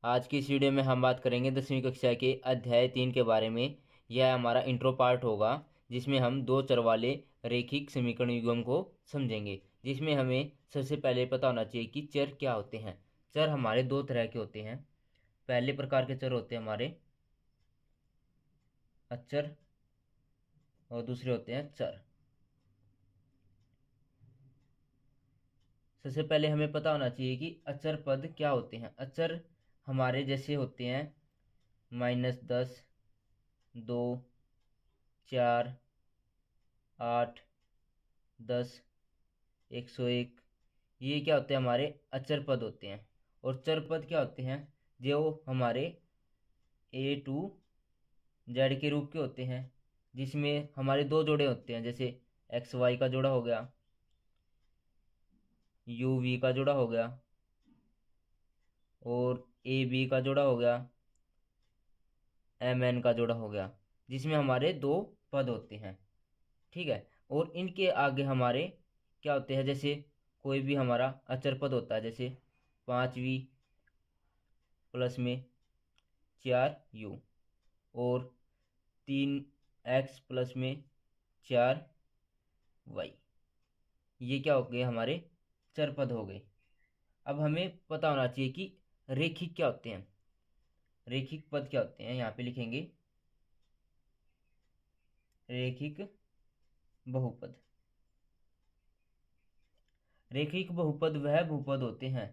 आज की इस वीडियो में हम बात करेंगे 10वीं कक्षा के अध्याय 3 के बारे में। यह हमारा इंट्रो पार्ट होगा जिसमें हम दो चर वाले रैखिक समीकरण युग्म को समझेंगे, जिसमें हमें सबसे पहले पता होना चाहिए कि चर क्या होते हैं। चर हमारे दो तरह के होते हैं। पहले प्रकार के चर होते हैं हमारे अचर और दूसरे होते हैं चर। सबसे पहले हमें पता होना चाहिए कि अचर पद क्या होते हैं। अचर हमारे जैसे होते हैं -10, 2, 4, 8, 10, 101। ये क्या होते हैं हमारे अचर पद होते हैं। और चर पद क्या होते हैं, जो हमारे A to Z के रूप के होते हैं, जिसमें हमारे दो जोड़े होते हैं, जैसे XY का जोड़ा हो गया, UV का जोड़ा हो गया और AB का जोड़ा हो गया, MN का जोड़ा हो गया, जिसमें हमारे दो पद होते हैं। ठीक है। और इनके आगे हमारे क्या होते हैं, जैसे कोई भी हमारा अचर पद होता है, जैसे 5v प्लस में 4u और 3x प्लस में 4y। ये क्या हो गए, हमारे चर पद हो गए। अब हमें पता होना चाहिए कि रैखिक क्या होते हैं। रैखिक पद क्या होते हैं, यहाँ पे लिखेंगे रैखिक बहुपद। रैखिक बहुपद वह बहुपद होते हैं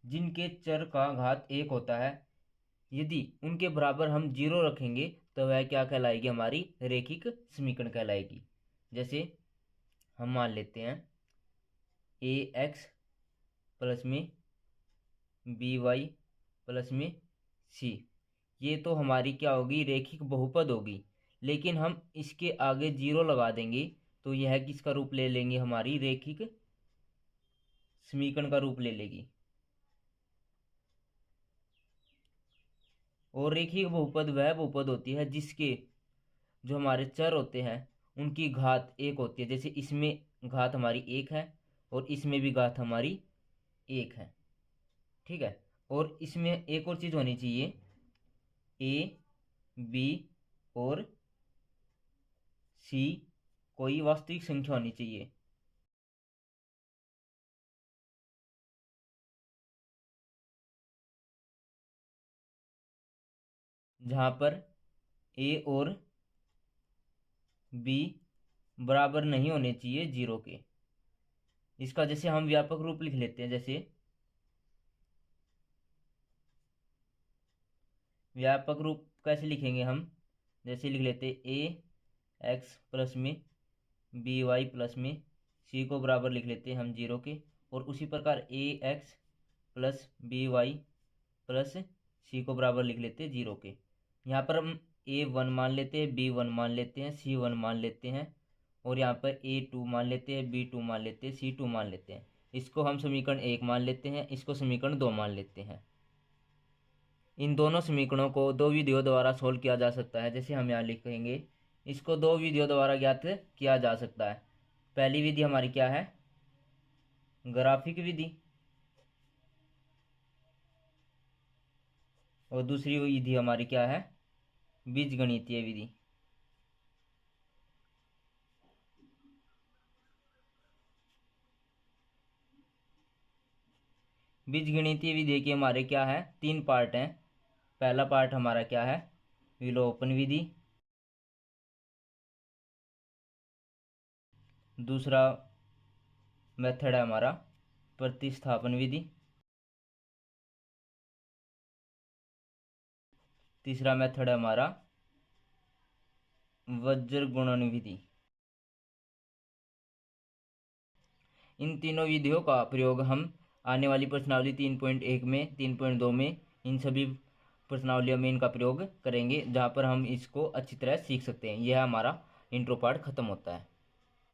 जिनके चर का घात 1 होता है। यदि उनके बराबर हम 0 रखेंगे तो वह क्या कहलाएगी, हमारी रैखिक समीकरण कहलाएगी। जैसे हम मान लेते हैं ax प्लस में by प्लस में c। ये तो हमारी क्या होगी, रैखिक बहुपद होगी। लेकिन हम इसके आगे 0 लगा देंगे तो यह किसका रूप ले लेंगे, हमारी रैखिक समीकरण का रूप ले लेगी। और रैखिक बहुपद वह बहुपद होती है जिसके जो हमारे चर होते हैं उनकी घात 1 होती है। जैसे इसमें घात हमारी 1 है और इसमें भी घात हमारी 1 है। ठीक है। और इसमें एक और चीज़ होनी चाहिए, A, B और C कोई वास्तविक संख्या होनी चाहिए। जहाँ पर A और B बराबर नहीं होने चाहिए 0 के। इसका जैसे हम व्यापक रूप लिख लेते हैं, जैसे व्यापक रूप कैसे लिखेंगे हम, जैसे लिख लेते ax प्लस में by प्लस में c को बराबर लिख लेते हैं हम 0 के। और उसी प्रकार ax plus by plus c को बराबर लिख लेते हैं 0 के। यहाँ पर हम a1 मान लेते हैं, b1 मान लेते हैं, c1 मान लेते हैं और यहाँ पर a2 मान लेते हैं, b2 मान लेते हैं, c2 मान लेते हैं। इसको हम समीकरण 1 मान लेते हैं, इसको समीकरण 2 मान लेते हैं। इन दोनों समीकरणों को दो विधियों द्वारा सोल्व किया जा सकता है। जैसे हम यहाँ लिखेंगे, इसको दो विधियों द्वारा ज्ञात किया जा सकता है। पहली विधि हमारी क्या है, ग्राफिक विधि, और दूसरी विधि हमारी क्या है, बीजगणितीय विधि। बीजगणितीय विधि के हमारे क्या है, 3 पार्ट हैं। पहला पार्ट हमारा क्या है, विलोपन विधि। दूसरा मेथड है हमारा प्रतिस्थापन विधि। तीसरा मेथड है हमारा वज्र गुणन विधि। इन तीनों विधियों का प्रयोग हम आने वाली प्रश्नावली 3.1 में, 3.2 में, इन सभी प्रश्नावलियों में इनका प्रयोग करेंगे, जहाँ पर हम इसको अच्छी तरह सीख सकते हैं। यह हमारा इंट्रो पार्ट खत्म होता है।